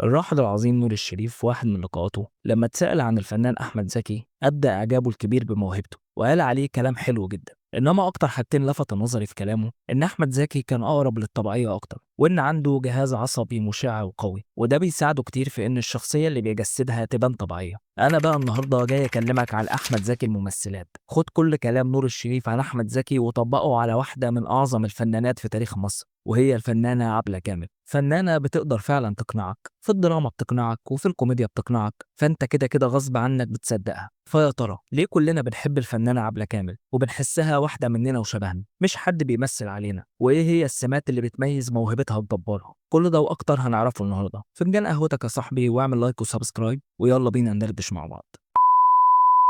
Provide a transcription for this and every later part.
الراحل العظيم نور الشريف في واحد من لقاءاته لما اتسأل عن الفنان أحمد زكي أبدى إعجابه الكبير بموهبته وقال عليه كلام حلو جدا. إنما أكتر حاجتين لفت نظري في كلامه إن أحمد زكي كان أقرب للطبيعية أكتر، وإن عنده جهاز عصبي مشع وقوي، وده بيساعده كتير في إن الشخصية اللي بيجسدها تبان طبيعية. أنا بقى النهاردة جاي أكلمك عن أحمد زكي الممثلات. خد كل كلام نور الشريف عن أحمد زكي وطبقه على واحدة من أعظم الفنانات في تاريخ مصر، وهي الفنانة عبلة كامل. فنانة بتقدر فعلا تقنعك، في الدراما بتقنعك وفي الكوميديا بتقنعك، فانت كده كده غصب عنك بتصدقها. فيا ترى ليه كلنا بنحب الفنانة عبلة كامل وبنحسها واحدة مننا وشبهنا، مش حد بيمثل علينا؟ وايه هي السمات اللي بتميز موهبتها الجبارة؟ كل ده واكتر هنعرفه النهارده. فنجان قهوتك يا صاحبي، واعمل لايك وسبسكرايب، ويلا بينا ندردش مع بعض.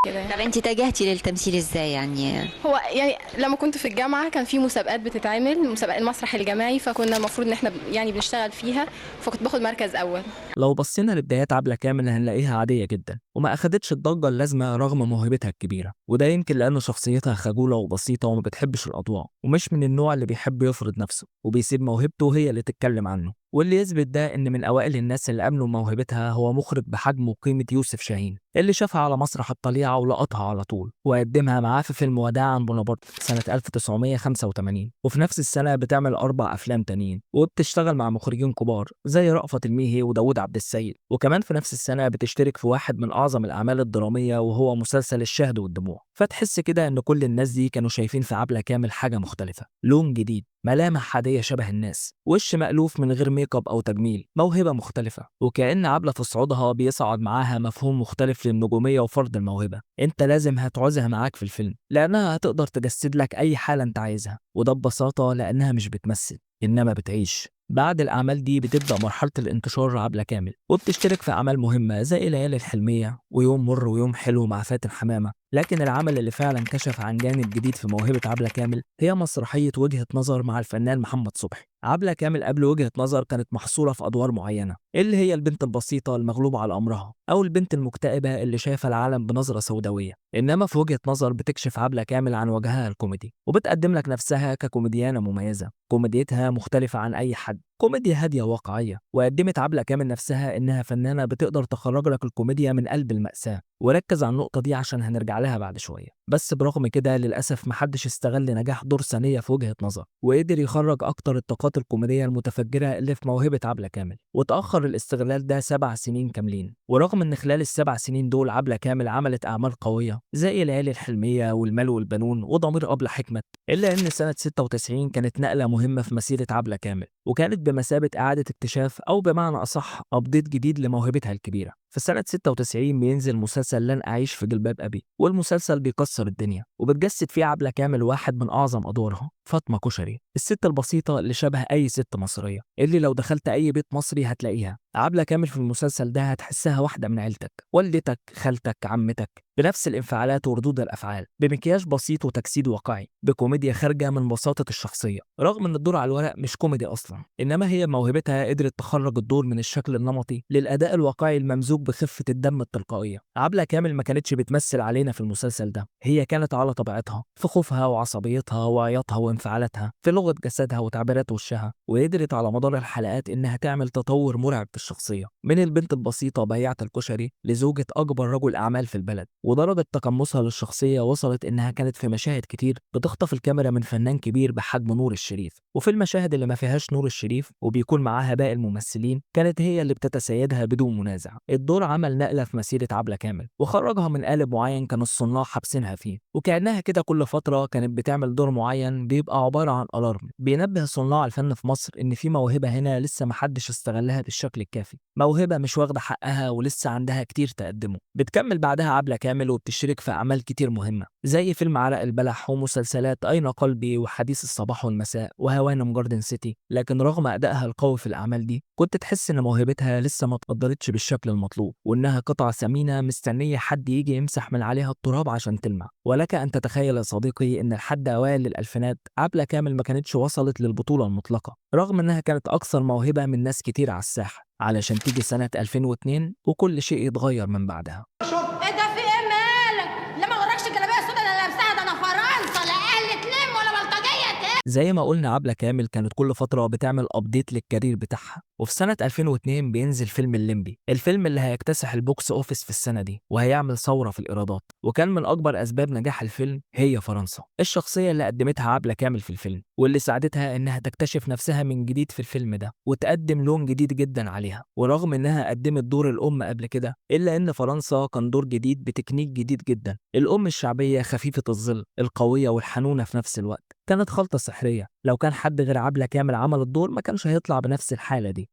كده. طب انت اتجهتي للتمثيل ازاي يعني؟ هو يعني لما كنت في الجامعة كان في مسابقات بتتعمل، مسابقات المسرح الجامعي، فكنا المفروض ان احنا يعني بنشتغل فيها، فكنت باخد مركز اول. لو بصينا لبدايات عبلة كامل هنلاقيها عادية جدا وما أخدتش الضجة اللازمة رغم موهبتها الكبيرة، وده يمكن لأن شخصيتها خجولة وبسيطة وما بتحبش الأضواء، ومش من النوع اللي بيحب يفرض نفسه وبيسيب موهبته هي اللي تتكلم عنه. واللي يثبت ده إن من أوائل الناس اللي آمنوا بموهبتها هو مخرج بحجم وقيمة يوسف شاهين، اللي شافها على مسرح الطليعة ولقطها على طول وقدمها معاه في فيلم وداعا بونابرت سنة 1985. وفي نفس السنة بتعمل 4 أفلام تانيين وبتشتغل مع مخرجين كبار زي رأفت الميهي وداود عبد السيد. وكمان في نفس السنة بتشترك في واحد من أعظم الأعمال الدرامية وهو مسلسل الشهد والدموع. فتحس كده إن كل الناس دي كانوا شايفين في عبلة كامل حاجة مختلفة، لون جديد، ملامح عادية شبه الناس، وش مألوف من غير ميك اب أو تجميل، موهبة مختلفة. وكأن عبلة في صعودها بيصعد معاها مفهوم مختلف للنجومية وفرض الموهبة. أنت لازم هتعوزها معاك في الفيلم لأنها هتقدر تجسد لك أي حالة أنت عايزها، وده ببساطة لأنها مش بتمثل إنما بتعيش. بعد الأعمال دي بتبدأ مرحلة الانتشار عبلة كامل، وبتشترك في أعمال مهمة زي الليالي الحلمية ويوم مر ويوم حلو مع فاتن حمامة. لكن العمل اللي فعلا كشف عن جانب جديد في موهبة عبلة كامل هي مسرحية وجهة نظر مع الفنان محمد صبحي. عبلة كامل قبل وجهة نظر كانت محصورة في أدوار معينة، اللي هي البنت البسيطة المغلوبة على أمرها، أو البنت المكتئبة اللي شايفة العالم بنظرة سوداوية. إنما في وجهة نظر بتكشف عبلة كامل عن وجهها الكوميدي، وبتقدم لك نفسها ككوميديانة مميزة. كوميديتها مختلفة عن أي حد، كوميديا هادية واقعية. وقدمت عبلة كامل نفسها إنها فنانة بتقدر تخرج لك الكوميديا من قلب المأساة، وركز على النقطة دي عشان هنرجع لها بعد شوية. بس برغم كده للأسف محدش استغل نجاح دور ثانية في وجهة نظر وقدر يخرج أكتر الطاقات الكوميدية المتفجرة اللي في موهبة عبلة كامل. وتأخر الاستغلال ده 7 سنين كاملين، ورغم إن خلال ال7 سنين دول عبلة كامل عملت أعمال قوية زي الليالي الحلمية والمال والبنون وضمير أبلة حكمت، إلا إن سنة 96 كانت نقلة مهمة في مسيرة عبلة كامل، وكانت بمثابة إعادة اكتشاف أو بمعنى أصح أبديت جديد لموهبتها الكبيرة. في سنة 96 بينزل مسلسل لن أعيش في جلباب أبي، والمسلسل بيكسر الدنيا وبتجسد فيه عبلة كامل واحد من أعظم أدوارها، فاطمة كشري، الست البسيطة اللي شبه أي ست مصرية، اللي لو دخلت أي بيت مصري هتلاقيها. عبلة كامل في المسلسل ده هتحسها واحدة من عيلتك، والدتك، خالتك، عمتك، بنفس الانفعالات وردود الأفعال، بمكياج بسيط وتجسيد واقعي، بكوميديا خارجة من بساطة الشخصية. رغم إن الدور على الورق مش كوميدي أصلا، إنما هي موهبتها قدرت تخرج الدور من الشكل النمطي للأداء الواقعي الممزوج بخفة الدم التلقائية. عبلة كامل ما كانتش بتمثل علينا في المسلسل ده، هي كانت على طبيعتها، في خوفها وعصبيتها وعياطها وانفعالاتها، في لغة جسدها وتعبيرات وشها. وقدرت على مدار الحلقات إنها تعمل تطور مرعب في الشخصية، من البنت البسيطة بياعة الكشري لزوجة أكبر رجل أعمال في البلد. ودرجة تقمصها للشخصية وصلت إنها كانت في مشاهد كتير بتخطف الكاميرا من فنان كبير بحجم نور الشريف، وفي المشاهد اللي ما فيهاش نور الشريف وبيكون معاها باقي الممثلين كانت هي اللي بتتسيدها بدون منازع. الدور عمل نقلة في مسيرة عبلة كامل وخرجها من قالب معين كان الصناع حابسينها فيه، وكأنها كده كل فترة كانت بتعمل دور معين بيبقى عبارة عن ألارم بينبه صناع الفن في مصر إن في موهبة هنا لسه محدش استغلها بالشكل الكافي، موهبة مش واخدة حقها ولسه عندها كتير تقدمه. بتكمل بعدها عبلة كامل وبتشترك في أعمال كتير مهمة زي فيلم عرق البلح ومسلسلات أين قلبي وحديث الصباح والمساء وهوانم جاردن سيتي. لكن رغم أدائها القوي في الأعمال دي كنت تحس إن موهبتها لسه ما اتقدرتش بالشكل المطلوب، وإنها قطعة ثمينة مستنية حد يجي يمسح من عليها التراب عشان تلمع. ولك أن تتخيل يا صديقي إن لحد أوائل الألفينات عبلة كامل ما كانتش وصلت للبطولة المطلقة، رغم إنها كانت أكثر موهبة من ناس كتير على الساحة، علشان تيجي سنة 2002 وكل شيء يتغير من بعدها. ايه ده؟ في ايه؟ مالك؟ لا ما غركش الجلابيه السودا اللي لابساها؟ ده انا فرنسا لا قلت لم ولا بلطجيه زي ما قلنا عبلة كامل كانت كل فترة بتعمل أبديت للكارير بتاعها، وفي سنة 2002 بينزل فيلم الليمبي، الفيلم اللي هيكتسح البوكس أوفيس في السنة دي وهيعمل ثورة في الإيرادات، وكان من أكبر أسباب نجاح الفيلم هي فرنسا، الشخصية اللي قدمتها عبلة كامل في الفيلم واللي ساعدتها إنها تكتشف نفسها من جديد في الفيلم ده وتقدم لون جديد جدا عليها. ورغم إنها قدمت دور الأم قبل كده، إلا إن فرنسا كان دور جديد بتكنيك جديد جدا، الأم الشعبية خفيفة الظل القوية والحنونة في نفس الوقت، كانت خلطة سحرية. لو كان حد غير عبلة كامل عمل الدور ما كانش هيطلع بنفس الحالة دي.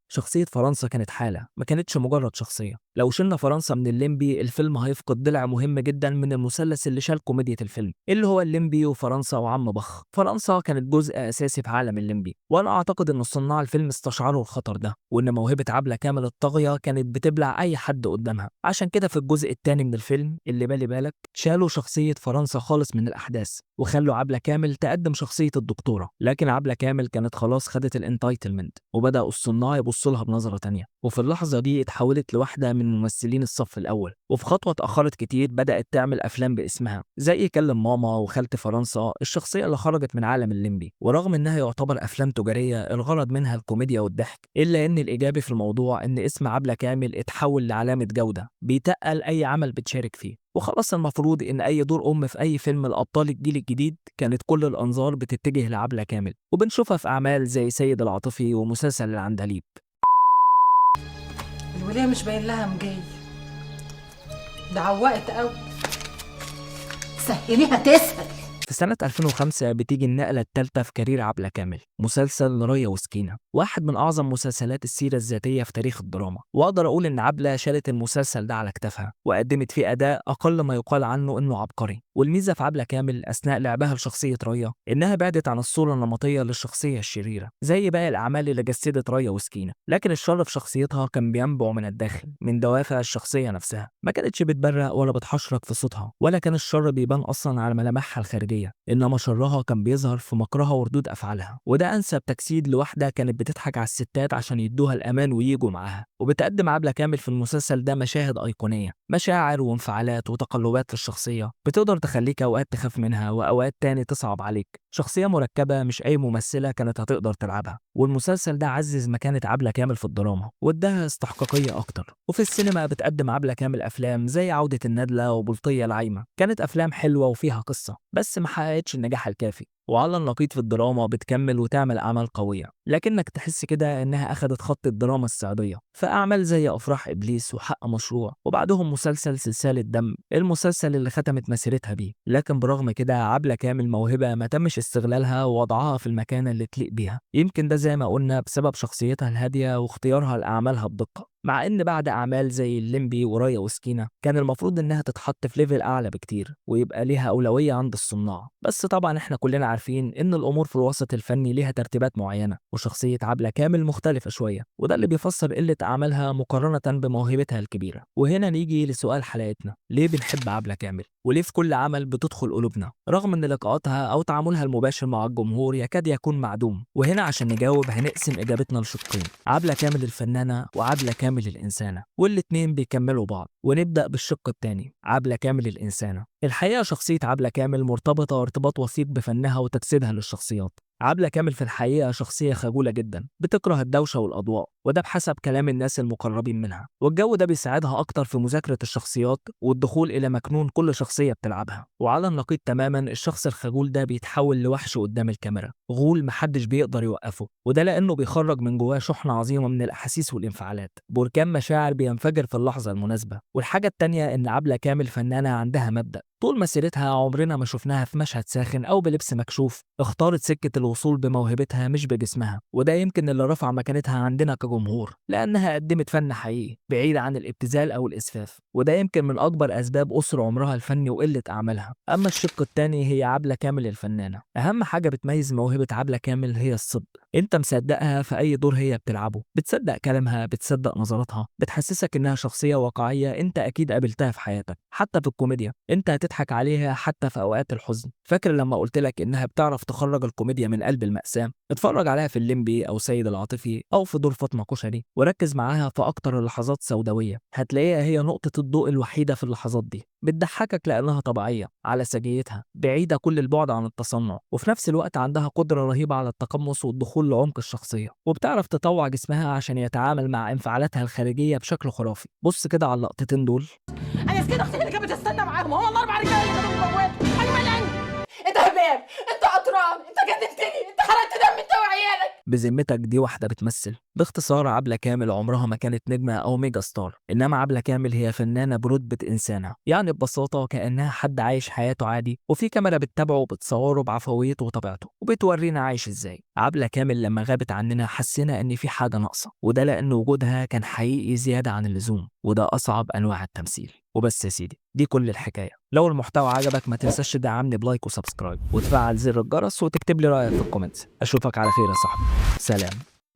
شخصية فرنسا كانت حالة، ما كانتش مجرد شخصية. لو شلنا فرنسا من الليمبي الفيلم هيفقد ضلع مهم جدا من المثلث اللي شال كوميديا الفيلم، اللي هو الليمبي وفرنسا وعم بخ. فرنسا كانت جزء أساسي في عالم الليمبي، وأنا أعتقد إن صناع الفيلم استشعروا الخطر ده، وإن موهبة عبلة كامل الطاغية كانت بتبلع أي حد قدامها. عشان كده في الجزء الثاني من الفيلم اللي بالي بالك شالوا شخصية فرنسا خالص من الأحداث وخلوا عبلة كامل تقدم شخصية الدكتورة. لكن عبلة كامل كانت خلاص خدت الانتايتلمنت، وبدأ الصناع يبصوا لها بنظرة تانية، وفي اللحظة دي اتحولت لواحدة من ممثلين الصف الأول، وفي خطوة اتأخرت كتير بدأت تعمل أفلام باسمها زي كلم ماما وخالة فرنسا، الشخصية اللي خرجت من عالم الليمبي. ورغم إنها يعتبر أفلام تجارية الغرض منها الكوميديا والضحك، إلا إن الإيجابي في الموضوع إن اسم عبلة كامل اتحول لعلامة جودة بيتقل أي عمل بتشارك فيه. وخلاص المفروض إن أي دور أم في أي فيلم لأبطال الجيل الجديد كانت كل الأنظار بتتجه لعبلة كامل، وبنشوفها في أعمال زي سيد العاطفي ومسلسل العندليب. الولية مش باين لها مجاي، ده عوقت قوي، سهليها تسهل. في سنة 2005 بتيجي النقلة الثالثة في كارير عبلة كامل، مسلسل ريا وسكينة، واحد من أعظم مسلسلات السيرة الذاتية في تاريخ الدراما. وأقدر أقول إن عبلة شالت المسلسل ده على كتافها وقدمت فيه أداء أقل ما يقال عنه إنه عبقري. والميزة في عبلة كامل أثناء لعبها لشخصية ريا إنها بعدت عن الصورة النمطية للشخصية الشريرة زي باقي الأعمال اللي جسدت ريا وسكينة، لكن الشر في شخصيتها كان بينبع من الداخل، من دوافع الشخصية نفسها. ما كانتش بتبرق ولا بتحشرك في صوتها، ولا كان الشر بيبان أصلا على ملامحها الخارجية، إنما شرها كان بيظهر في مكرها وردود أفعالها. وده أنسب تجسيد لواحدة كانت بتضحك على الستات عشان يدوها الأمان ويجوا معاها. وبتقدم عبلة كامل في المسلسل ده مشاهد أيقونية، مشاعر وانفعالات وتقلبات في الشخصية بتقدر تخليك أوقات تخاف منها وأوقات تاني تصعب عليك. شخصية مركبة مش أي ممثلة كانت هتقدر تلعبها، والمسلسل ده عزز مكانة عبلة كامل في الدراما واداها استحقاقية أكتر. وفي السينما بتقدم عبلة كامل أفلام زي عودة الندلة وبلطية العايمة، كانت أفلام حلوة وفيها قصة بس ما حققتش النجاح الكافي. وعلى النقيض في الدراما بتكمل وتعمل أعمال قوية، لكنك تحس كده إنها أخدت خط الدراما الصعيدية في أعمال زي أفراح إبليس وحق مشروع، وبعدهم مسلسل سلسلة دم، المسلسل اللي ختمت مسيرتها بيه. لكن برغم كده عبلة كامل موهبة ما تمش استغلالها ووضعها في المكان اللي تليق بيها، يمكن ده زي ما قلنا بسبب شخصيتها الهادية واختيارها لأعمالها بدقة. مع إن بعد أعمال زي الليمبي وريا وسكينة كان المفروض إنها تتحط في ليفل أعلى بكتير ويبقى ليها أولوية عند الصناع، بس طبعا إحنا كلنا عارفين إن الأمور في الوسط الفني ليها ترتيبات معينة، وشخصية عبلة كامل مختلفة شوية، وده اللي بيفسر قلة أعمالها مقارنة بموهبتها الكبيرة. وهنا نيجي لسؤال حلقتنا، ليه بنحب عبلة كامل؟ وليه في كل عمل بتدخل قلوبنا رغم إن لقاءاتها أو تعاملها المباشر مع الجمهور يكاد يكون معدوم؟ وهنا عشان نجاوب هنقسم إجابتنا لشقين، عبلة كامل الفنانة وعبلة كامل الإنسانة، والاتنين بيكملوا بعض. ونبدأ بالشق التاني، عبلة كامل الإنسانة. الحقيقة شخصية عبلة كامل مرتبطة ارتباط وثيق بفنها وتجسيدها للشخصيات. عبلة كامل في الحقيقة شخصية خجولة جدا بتكره الدوشة والأضواء، وده بحسب كلام الناس المقربين منها، والجو ده بيساعدها أكتر في مذاكرة الشخصيات والدخول إلى مكنون كل شخصية بتلعبها. وعلى النقيض تماما الشخص الخجول ده بيتحول لوحش قدام الكاميرا، غول محدش بيقدر يوقفه، وده لأنه بيخرج من جواه شحنة عظيمة من الأحاسيس والانفعالات، بركان مشاعر بينفجر في اللحظة المناسبة. والحاجة التانية إن عبلة كامل فنانة عندها مبدأ، طول مسيرتها عمرنا ما شفناها في مشهد ساخن أو بلبس مكشوف، اختارت سكة الوصول بموهبتها مش بجسمها، وده يمكن اللي رفع مكانتها عندنا كجمهور، لأنها قدمت فن حقيقي بعيد عن الابتذال أو الإسفاف، وده يمكن من أكبر أسباب قصر عمرها الفني وقلة أعمالها. أما الشق التاني هي عبلة كامل الفنانة، أهم حاجة بتميز موهبة عبلة كامل هي الصدق. أنت مصدقها في أي دور هي بتلعبه، بتصدق كلامها، بتصدق نظراتها، بتحسسك إنها شخصية واقعية أنت أكيد قابلتها في حياتك. حتى في الكوميديا أنت هتضحك عليها حتى في أوقات الحزن. فاكر لما قلت لك إنها بتعرف تخرج الكوميديا من قلب المأساة؟ اتفرج عليها في الليمبي أو سيد العاطفي أو في دور فاطمة كشري، وركز معاها في أكتر اللحظات سوداوية، هتلاقيها هي نقطة الضوء الوحيدة في اللحظات دي. بتضحكك لأنها طبيعية على سجيتها، بعيدة كل البعد عن التصنع، وفي نفس الوقت عندها قدرة رهيبة على التقمص والدخول لعمق الشخصية، وبتعرف تطوع جسمها عشان يتعامل مع انفعالاتها الخارجية بشكل خرافي. بص كده على اللقطتين دول. انا سكت اختي اللي كانت بتستنى معاهم، هم الاربع رجاله اللي كانوا بيموتوا. انا ملان، انت هباب، انت قطران، انت جننتني، انت حرقت دم انت وعيالك. بذمتك دي واحدة بتمثل؟ باختصار، عبلة كامل عمرها ما كانت نجمة أو ميجا ستار، إنما عبلة كامل هي فنانة برتبة إنسانة، يعني ببساطة كأنها حد عايش حياته عادي، وفي كاميرا بتتابعه وبتصوره بعفويته وطبيعته وبتورينا عايش إزاي. عبلة كامل لما غابت عننا حسينا إن في حاجة ناقصة، وده لأن وجودها كان حقيقي زيادة عن اللزوم، وده أصعب أنواع التمثيل. وبس يا سيدي، دي كل الحكاية. لو المحتوى عجبك ما تنساش تدعمني بلايك وسبسكرايب وتفعل زر الجرس وتكتب لي رأيك في الكومنتس. أشوفك على خير يا صاحبي، سلام.